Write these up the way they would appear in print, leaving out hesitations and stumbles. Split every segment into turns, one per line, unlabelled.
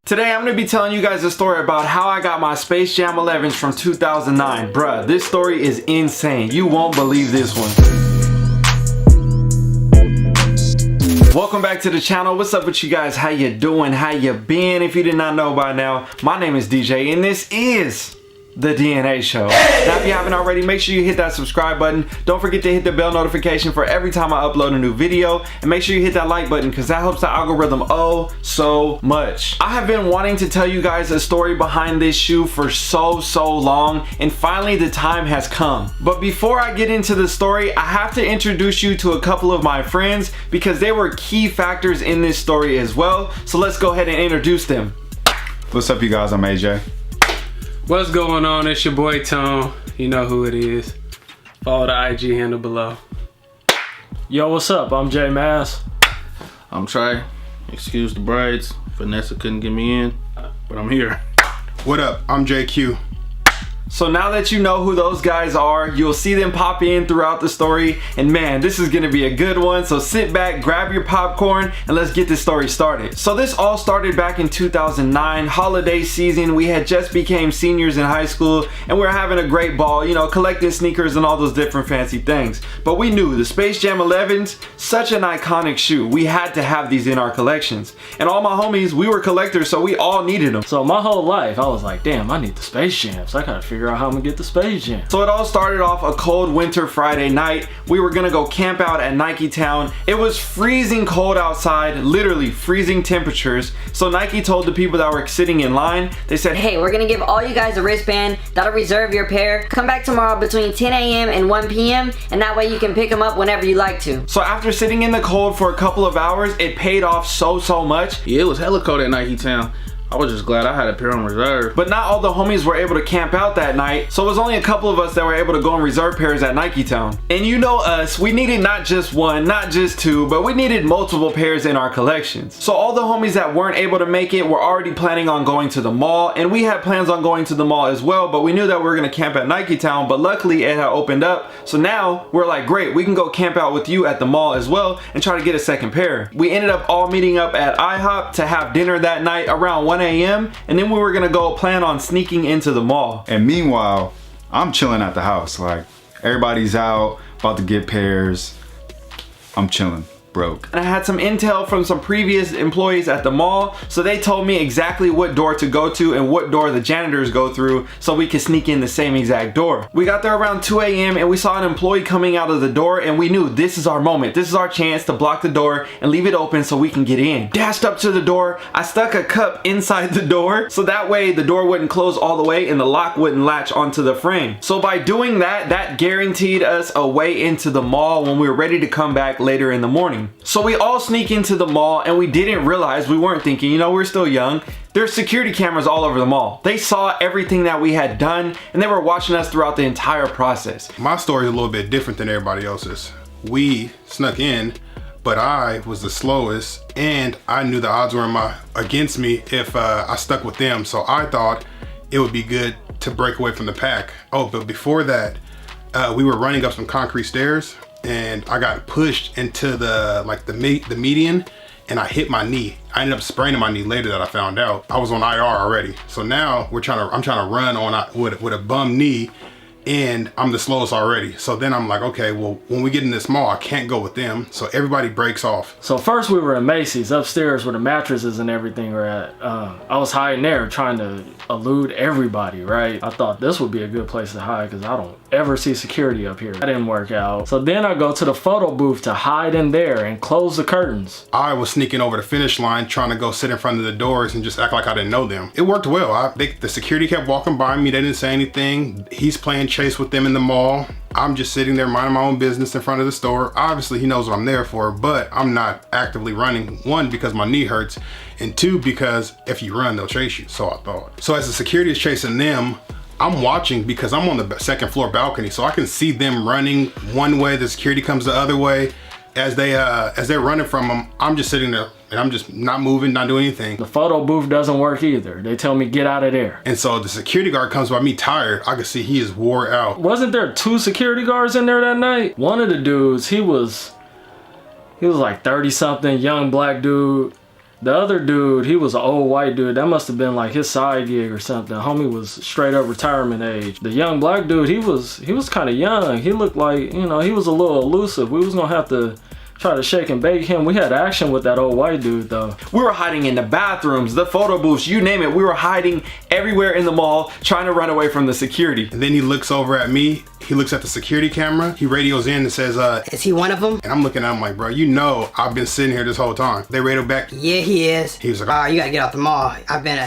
Today I'm going to be telling you guys a story about how I got my SpaceJam 11s from 2009. Bruh, this story is insane. You won't believe this one. Welcome back to the channel. What's up with you guys? How you doing? How you been? If you did not know by now, my name is DJ and this is The DNA Show. Now if you haven't already, make sure you hit that subscribe button. Don't forget to hit the bell notification for every time I upload a new video, and make sure you hit that like button because that helps the algorithm oh so much. I have been wanting to tell you guys a story behind this shoe for so long, and finally the time has come. But before I get into the story, I have to introduce you to a couple of my friends because they were key factors in this story as well. So let's go ahead and introduce them.
What's up, you guys? I'm AJ.
What's going on? It's your boy Tone. You know who it is. Follow the IG handle below.
Yo, what's up? I'm J Mass.
I'm Trey. Excuse the braids. Vanessa couldn't get me in, but I'm here.
What up? I'm JQ.
So now that you know who those guys are, you'll see them pop in throughout the story, and man, this is gonna be a good one. So sit back, grab your popcorn, and let's get this story started. So this all started back in 2009, holiday season. We had just became seniors in high school, and we were having a great ball, you know, collecting sneakers and all those different fancy things. But we knew the SpaceJam 11s, such an iconic shoe. We had to have these in our collections. And all my homies, we were collectors, so we all needed them.
So my whole life, I was like, damn, I need the SpaceJam. So I gotta figure out how I'm gonna get the SpaceJam.
So it all started off a cold winter Friday night. We were gonna go camp out at Nike Town. It was freezing cold outside, literally freezing temperatures. So Nike told the people that were sitting in line, they said,
hey, we're gonna give all you guys a wristband that'll reserve your pair. Come back tomorrow between 10 a.m. and 1 p.m. and that way you can pick them up whenever you like to.
So after sitting in the cold for a couple of hours, it paid off so much.
Yeah, it was hella cold at Nike Town. I was just glad I had a pair on reserve.
But not all the homies were able to camp out that night, so it was only a couple of us that were able to go and reserve pairs at Nike Town. And you know us, we needed not just one, not just two, but we needed multiple pairs in our collections. So all the homies that weren't able to make it were already planning on going to the mall, and we had plans on going to the mall as well, but we knew that we were gonna camp at Nike Town, but luckily it had opened up. So now we're like, great, we can go camp out with you at the mall as well and try to get a second pair. We ended up all meeting up at IHOP to have dinner that night around 1 a.m. and then we were gonna go plan on sneaking into the mall.
And meanwhile, I'm chilling at the house. Like, everybody's out, about to get pairs. I'm chilling, broke.
And I had some intel from some previous employees at the mall, so they told me exactly what door to go to and what door the janitors go through so we could sneak in the same exact door. We got there around 2 a.m. and we saw an employee coming out of the door, and we knew this is our moment. This is our chance to block the door and leave it open so we can get in. Dashed up to the door. I stuck a cup inside the door so that way the door wouldn't close all the way and the lock wouldn't latch onto the frame. So by doing that, that guaranteed us a way into the mall when we were ready to come back later in the morning. So we all sneak into the mall, and we didn't realize, we weren't thinking, you know, we're still young. There's security cameras all over the mall. They saw everything that we had done, and they were watching us throughout the entire process.
My story is a little bit different than everybody else's. We snuck in, but I was the slowest, and I knew the odds were against me if I stuck with them. So I thought it would be good to break away from the pack. Oh, but before that, we were running up some concrete stairs, and I got pushed into the median, and I hit my knee. I ended up spraining my knee later that I found out. I was on IR already. So now I'm trying to run on with a bum knee, and I'm the slowest already. So then I'm like, okay, well, when we get in this mall, I can't go with them. So everybody breaks off.
So first we were at Macy's upstairs where the mattresses and everything were at. I was hiding there trying to elude everybody, right? I thought this would be a good place to hide because I don't ever see security up here. That didn't work out. So then I go to the photo booth to hide in there and close the curtains.
I was sneaking over the finish line trying to go sit in front of the doors and just act like I didn't know them. It worked well. The security kept walking by me. They didn't say anything. He's playing chase with them in the mall. I'm just sitting there minding my own business in front of the store. Obviously he knows what I'm there for, but I'm not actively running. One, because my knee hurts, and two, because if you run, they'll chase you. So I thought. So as the security is chasing them, I'm watching because I'm on the second floor balcony, so I can see them running one way, the security comes the other way. As they're running from them, I'm just sitting there and I'm just not moving, not doing anything.
The photo booth doesn't work either. They tell me get out of there.
And so the security guard comes by me tired. I can see he is wore out.
Wasn't there 2 security guards in there that night? One of the dudes, he was like 30 something, young black dude. The other dude, he was an old white dude. That must have been like his side gig or something. Homie was straight up retirement age. The young black dude, he was kind of young. He looked like, you know, he was a little elusive. We was gonna have to try to shake and bake him. We had action with that old white dude though.
We were hiding in the bathrooms, the photo booths, you name it. We were hiding everywhere in the mall, trying to run away from the security.
And then he looks over at me. He looks at the security camera. He radios in and says,
is he one of them?
and I'm looking at him like, bro, you know I've been sitting here this whole time. They radioed back.
Yeah, he is.
He was like,
you gotta get off the mall.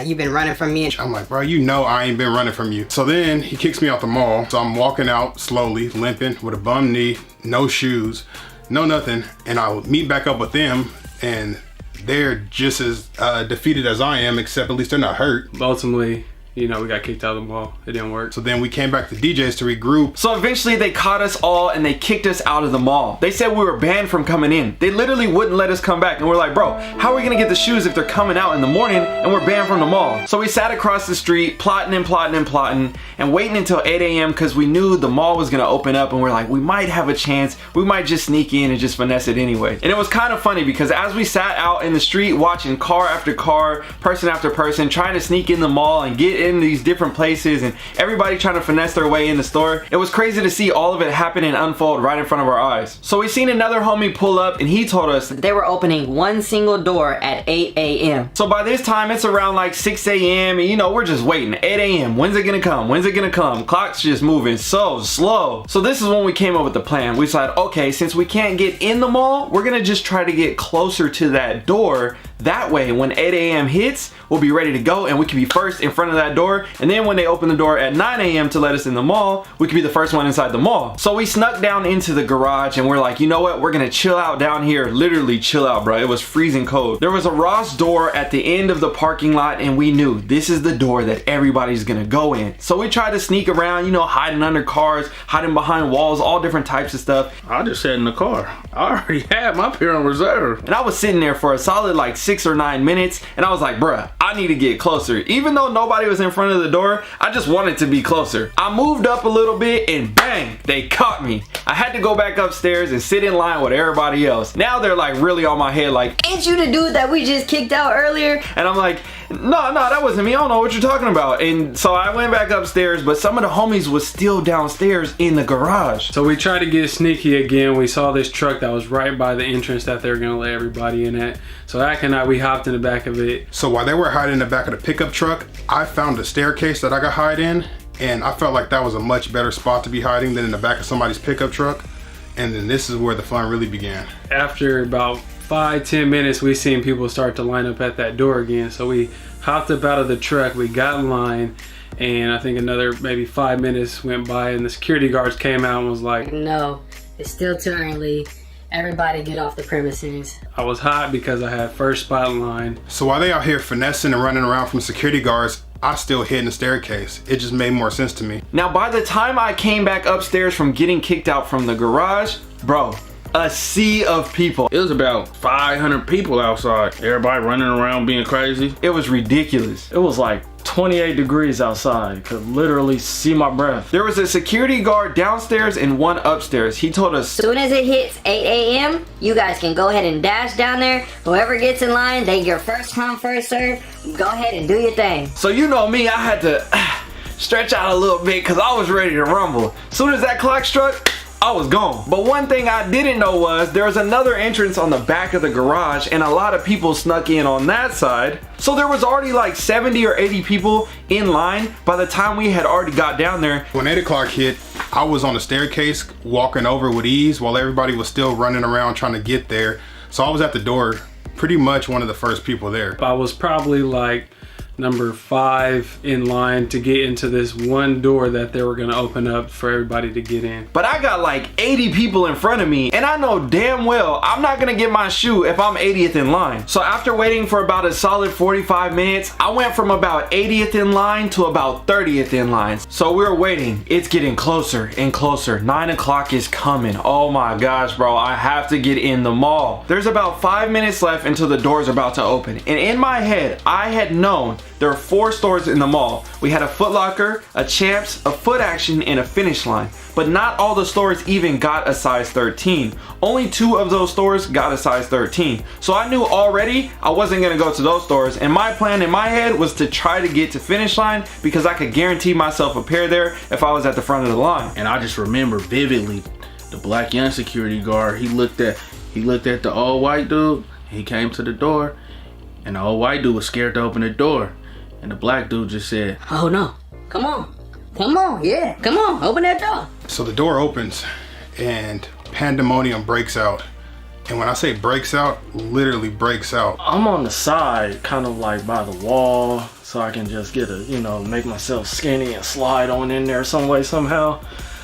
You've been running from me.
I'm like, bro, you know I ain't been running from you. So then he kicks me out the mall. So I'm walking out slowly, limping with a bum knee, no shoes, no nothing. And I'll meet back up with them, and they're just as defeated as I am, except at least they're not hurt.
Ultimately, you know, we got kicked out of the mall. It didn't work.
So then we came back to DJ's to regroup.
So eventually they caught us all and they kicked us out of the mall. They said we were banned from coming in. They literally wouldn't let us come back. And we're like, bro, how are we gonna get the shoes if they're coming out in the morning and we're banned from the mall? So we sat across the street plotting and waiting until 8 a.m. because we knew the mall was gonna open up, and we're like, we might have a chance. We might just sneak in and just finesse it anyway. And it was kind of funny because as we sat out in the street watching car after car, person after person, trying to sneak in the mall and get in these different places and everybody trying to finesse their way in the store, it was crazy to see all of it happen and unfold right in front of our eyes. So we seen another homie pull up and he told us
They were opening one single door at 8 a.m.
So by this time it's around like 6 a.m. and you know, we're just waiting. 8 a.m. When's it gonna come? When's it gonna come? Clock's just moving so slow. So this is when we came up with the plan. We decided, okay, since we can't get in the mall, we're gonna just try to get closer to that door. That way when 8 a.m. hits, we'll be ready to go and we can be first in front of that door. And then when they open the door at 9 a.m. to let us in the mall, we can be the first one inside the mall. So we snuck down into the garage and we're like, you know what? We're gonna chill out down here. Literally chill out, bro. It was freezing cold. There was a Ross door at the end of the parking lot and we knew this is the door that everybody's gonna go in. So we tried to sneak around, you know, hiding under cars, hiding behind walls, all different types of stuff.
I just sat in the car. I already had my pair on reserve.
And I was sitting there for a solid like 6 or 9 minutes and I was like, bruh, I need to get closer. Even though nobody was in front of the door, I just wanted to be closer. I moved up a little bit and bang, they caught me. I had to go back upstairs and sit in line with everybody else. Now they're like really on my head like,
Ain't you the dude that we just kicked out earlier?
and I'm like, no, that wasn't me. I don't know what you're talking about. And so I went back upstairs, but some of the homies was still downstairs in the garage.
So we tried to get sneaky again. We saw this truck that was right by the entrance that they were gonna let everybody in at. So Ak and I, we hopped in the back of it.
So while they were hiding in the back of the pickup truck, I found a staircase that I could hide in, and I felt like that was a much better spot to be hiding than in the back of somebody's pickup truck. And then this is where the fun really began.
After about 5-10 minutes, we seen people start to line up at that door again. So we hopped up out of the truck, we got in line, and I think another maybe 5 minutes went by and the security guards came out and was like,
No, it's still too early. Everybody get off the premises.
I was hot because I had first spot in line.
So while they out here finessing and running around from security guards, I still hid in the staircase. It just made more sense to me.
Now by the time I came back upstairs from getting kicked out from the garage, bro, a sea of people.
It was about 500 people outside. Everybody running around being crazy.
It was ridiculous.
It was like 28 degrees outside. Could literally see my breath.
There was a security guard downstairs and one upstairs. He told us,
Soon as it hits 8 a.m., you guys can go ahead and dash down there. Whoever gets in line, they get first come, first serve. Go ahead and do your thing.
so you know me, I had to stretch out a little bit because I was ready to rumble. Soon as that clock struck, I was gone. But one thing I didn't know was there was another entrance on the back of the garage and a lot of people snuck in on that side. So there was already like 70 or 80 people in line by the time we had already got down there.
When 8 o'clock hit, I was on the staircase walking over with ease while everybody was still running around trying to get there. So I was at the door, pretty much one of the first people there.
I was probably like number 5 in line to get into this one door that they were gonna open up for everybody to get in.
But I got like 80 people in front of me and I know damn well I'm not gonna get my shoe if I'm 80th in line. So after waiting for about a solid 45 minutes, I went from about 80th in line to about 30th in line. So we're waiting. It's getting closer and closer. 9 o'clock is coming. Oh my gosh, bro. I have to get in the mall. There's about 5 minutes left until the doors are about to open. And in my head, I had known There were 4 stores in the mall. We had a Foot Locker, a Champs, a Foot Action, and a Finish Line. But not all the stores even got a size 13. Only 2 of those stores got a size 13. So I knew already I wasn't gonna go to those stores, and my plan in my head was to try to get to Finish Line because I could guarantee myself a pair there if I was at the front of the line.
And I just remember vividly the black young security guard, he looked at the old white dude, he came to the door, and the old white dude was scared to open the door. And the black dude just said,
Oh no. Come on. Come on. Yeah. Come on. Open that door.
So the door opens and pandemonium breaks out. And when I say breaks out, literally breaks out.
I'm on the side, kind of like by the wall, so I can just get make myself skinny and slide on in there some way, somehow.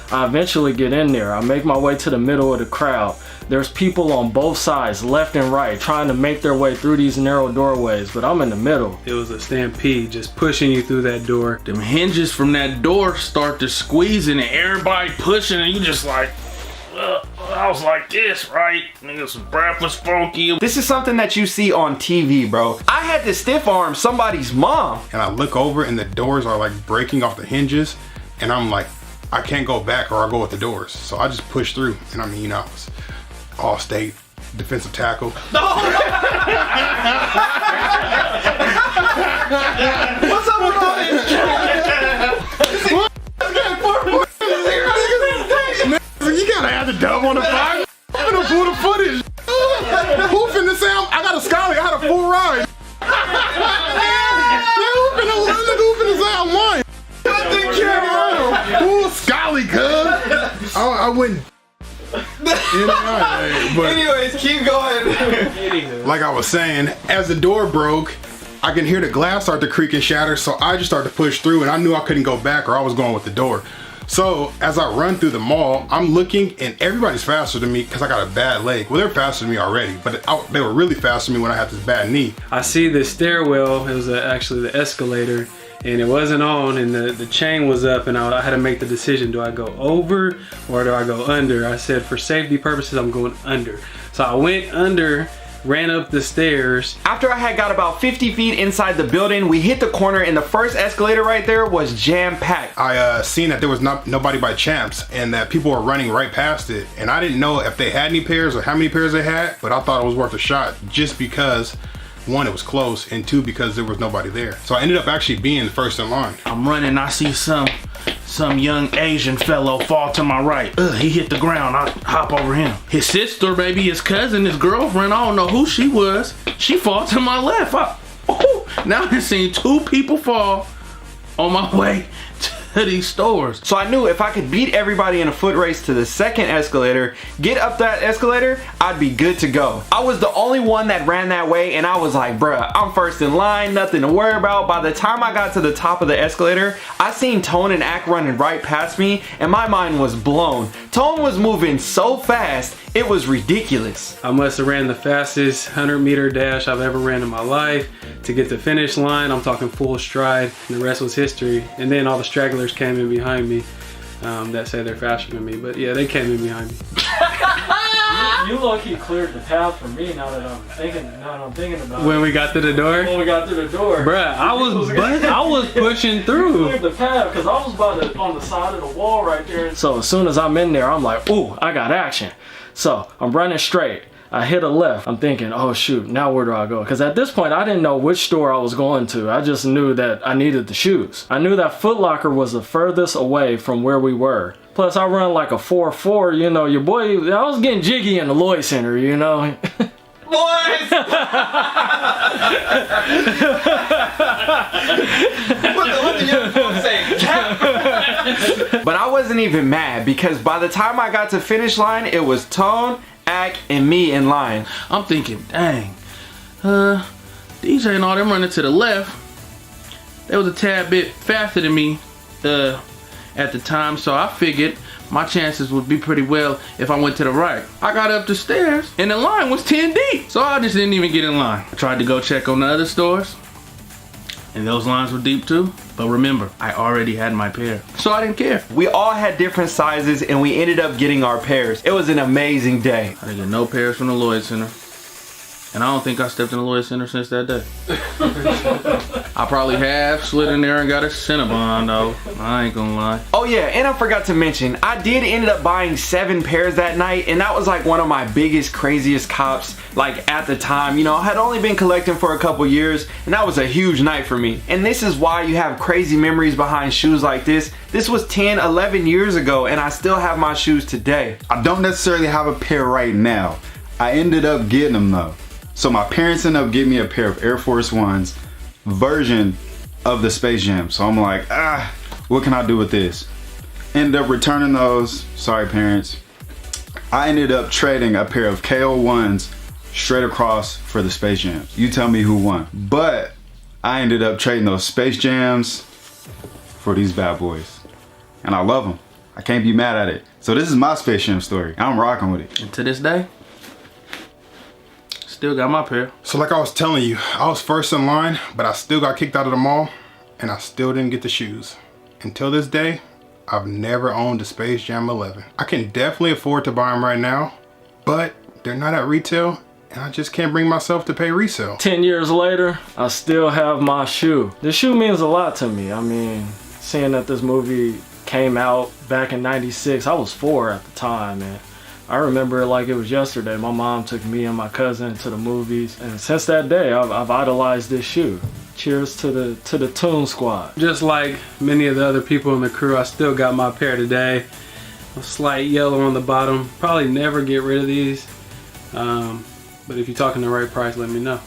I eventually get in there. I make my way to the middle of the crowd. There's people on both sides, left and right, trying to make their way through these narrow doorways, but I'm in the middle.
It was a stampede just pushing you through that door.
them hinges from that door start to squeeze and everybody pushing and you just like, I was like this, right? Nigga's breath was funky.
This is something that you see on TV, bro. I had to stiff arm somebody's mom.
And I look over and the doors are like breaking off the hinges. And I'm like, I can't go back or I'll go with the doors. So I just push through. And I mean, I was all state defensive tackle.
What's up with all this?
You gotta have the dub on the fire. I'm gonna pull the footage. Who finna say I got a Scully? I had a full ride. Who finna say I'm lying? Ooh, Scully, cuz. I wouldn't.
Anyways, keep going.
Like I was saying, as the door broke, I can hear the glass start to creak and shatter, so I just started to push through, and I knew I couldn't go back or I was going with the door. So as I run through the mall, I'm looking and everybody's faster than me because I got a bad leg. Well, they're faster than me already, but they were really faster than me when I had this bad knee.
I see the stairwell, it was actually the escalator, and it wasn't on, and the chain was up, and I had to make the decision, do I go over or do I go under? I said for safety purposes, I'm going under. So I went under, ran up the stairs.
After I had got about 50 feet inside the building, we hit the corner and the first escalator right there was jam-packed.
I seen that there was nobody by Champs and that people were running right past it. And I didn't know if they had any pairs or how many pairs they had, but I thought it was worth a shot just because, 1, it was close, and 2, because there was nobody there. So I ended up actually being first in line.
I'm running, I see some young Asian fellow fall to my right. He hit the ground, I hop over him. His sister, maybe his cousin, his girlfriend, I don't know who she was. She fall to my left. Now I've seen 2 people fall on my way to these stores.
So I knew if I could beat everybody in a foot race to the second escalator, get up that escalator, I'd be good to go. I was the only one that ran that way, and I was like, bruh, I'm first in line, nothing to worry about. By the time I got to the top of the escalator, I seen Tone and Ack running right past me, and my mind was blown. Tone was moving so fast, it was ridiculous.
I must have ran the fastest 100-meter dash I've ever ran in my life. To get the finish line, I'm talking full stride, and the rest was history. And then all the stragglers came in behind me that say they're faster than me, but yeah, they came in behind me.
You low-key cleared the path for me now that I'm thinking about it.
When we got to the door?
When we got through the door.
Bruh, I was pushing through.
Cleared the path because I was on the side of the wall right there. So as soon as I'm in there, I'm like, ooh, I got action. So I'm running straight. I hit a left. I'm thinking, oh shoot, now where do I go? Because at this point, I didn't know which store I was going to. I just knew that I needed the shoes. I knew that Foot Locker was the furthest away from where we were. Plus, I run like a 4.4, you know, your boy, I was getting jiggy in the Lloyd Center, you know.
Boys! what the young folks say? But I wasn't even mad because by the time I got to finish line, it was Tone, Ack, and me in line.
I'm thinking, dang, DJ and all them running to the left. They was a tad bit faster than me at the time, so I figured my chances would be pretty well if I went to the right. I got up the stairs and the line was 10 deep, so I just didn't even get in line. I tried to go check on the other stores and those lines were deep too. But remember, I already had my pair, so I didn't care.
We all had different sizes and we ended up getting our pairs. It was an amazing day.
I didn't get no pairs from the Lloyd Center. And I don't think I stepped in the Lloyd Center since that day. I probably have slid in there and got a Cinnabon though. I ain't gonna lie.
Oh yeah, and I forgot to mention, I did end up buying 7 pairs that night, and that was like one of my biggest, craziest cops, like at the time. You know, I had only been collecting for a couple years, and that was a huge night for me. And this is why you have crazy memories behind shoes like this. This was 10, 11 years ago, and I still have my shoes today.
I don't necessarily have a pair right now. I ended up getting them though. So my parents ended up getting me a pair of Air Force Ones version of the SpaceJam. So I'm like, what can I do with this? Ended up returning those. Sorry, parents. I ended up trading a pair of KO1s straight across for the SpaceJams. You tell me who won. But I ended up trading those SpaceJams for these bad boys. And I love them. I can't be mad at it. So this is my SpaceJam story. I'm rocking with it.
And to this day, still got my pair.
So like I was telling you, I was first in line, but I still got kicked out of the mall, and I still didn't get the shoes. Until this day, I've never owned a SpaceJam 11. I can definitely afford to buy them right now, but they're not at retail, and I just can't bring myself to pay resale.
10 years later, I still have my shoe. This shoe means a lot to me. I mean, seeing that this movie came out back in '96, I was 4 at the time, and I remember it like it was yesterday. My mom took me and my cousin to the movies, and since that day, I've idolized this shoe. Cheers to the Toon Squad.
Just like many of the other people in the crew, I still got my pair today. A slight yellow on the bottom. Probably never get rid of these. But if you're talking the right price, let me know.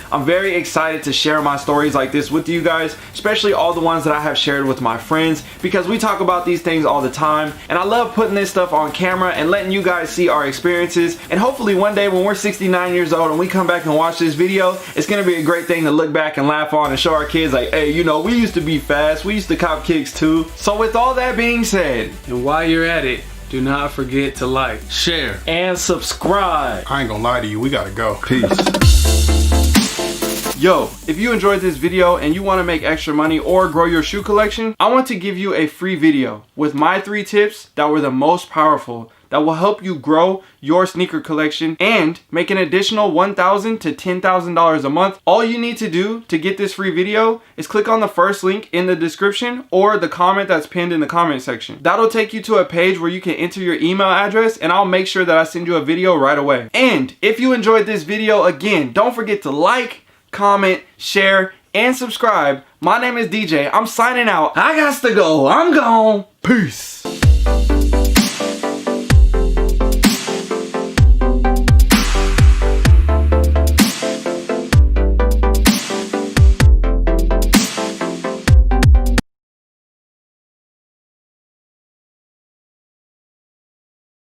I'm very excited to share my stories like this with you guys, especially all the ones that I have shared with my friends, because we talk about these things all the time, and I love putting this stuff on camera and letting you guys see our experiences. And hopefully one day when we're 69 years old and we come back and watch this video, it's gonna be a great thing to look back and laugh on and show our kids like, hey, you know, we used to be fast, we used to cop kicks too. So with all that being said,
And while you're at it, do not forget to like,
Share.
And subscribe.
I ain't gonna lie to you, we gotta go.
Peace.
yo, if you enjoyed this video and you want to make extra money or grow your shoe collection, I want to give you a free video with my 3 tips that were the most powerful that will help you grow your sneaker collection and make an additional $1,000 to $10,000 a month. All you need to do to get this free video is click on the first link in the description or the comment that's pinned in the comment section. That'll take you to a page where you can enter your email address, and I'll make sure that I send you a video right away. And if you enjoyed this video, again, don't forget to like, comment, share, and subscribe. My name is DJ. I'm signing out. I got to go. I'm gone. Peace.